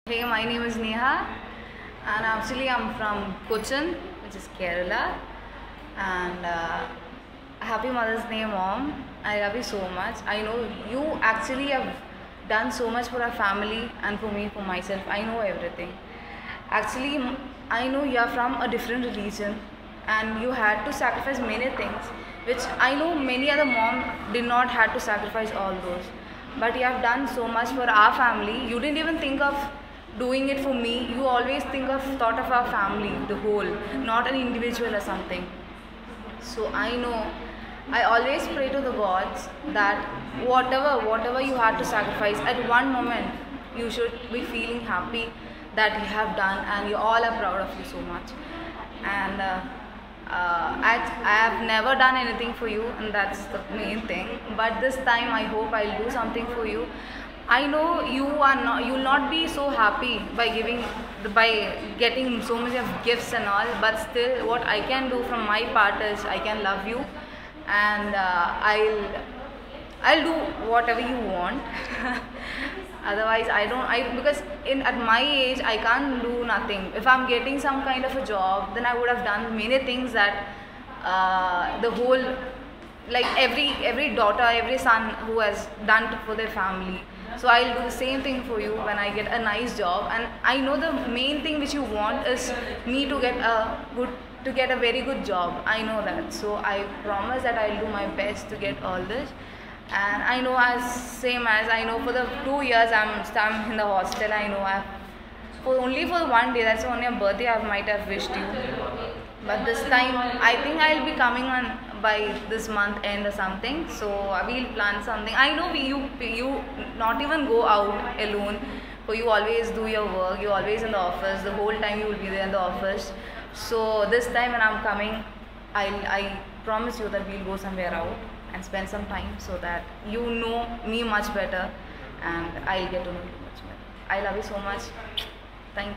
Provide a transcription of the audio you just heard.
Hey, my name is Neha, and actually I'm from Cochin, which is Kerala. And happy Mother's Day, Mom. I love you so much. I know you actually have done so much for our family and for me, for myself. I know everything. Actually, I know you are from a different religion, and you had to sacrifice many things, which I know many other mom did not had to sacrifice all those. But you have done so much for our family. You didn't even think of doing it for me. You always thought of our family, the whole, not an individual or something. So I know I always pray to the gods that whatever you had to sacrifice at one moment, you should be feeling happy that you have done, and you all are proud of you so much. And I have never done anything for you, and that's the main thing. But this time I hope I'll do something for you. I know you'll not be so happy by getting so many of gifts and all, but still what I can do from my part is I can love you, and I'll do whatever you want. Otherwise I don't I because in at my age I can't do nothing. If I'm getting some kind of a job, then I would have done many things that the whole, like every daughter, every son who has done for their family. So I'll do the same thing for you when I get a nice job. And I know the main thing which you want is me to get a very good job. I know that. So I promise that I'll do my best to get all this. And I know, as same as I know, for the 2 years I'm in the hostel. I know I've for only for one day, that's only a birthday I might have wished you. But this time I think I'll be coming on by this month end or something. So we'll plan something. I know you not even go out alone. For you always do your work. You always in the office. The whole time you will be there in the office. So this time when I'm coming, I promise you that we'll go somewhere out and spend some time so that you know me much better, and I'll get to know you much better. I love you so much. Thank you.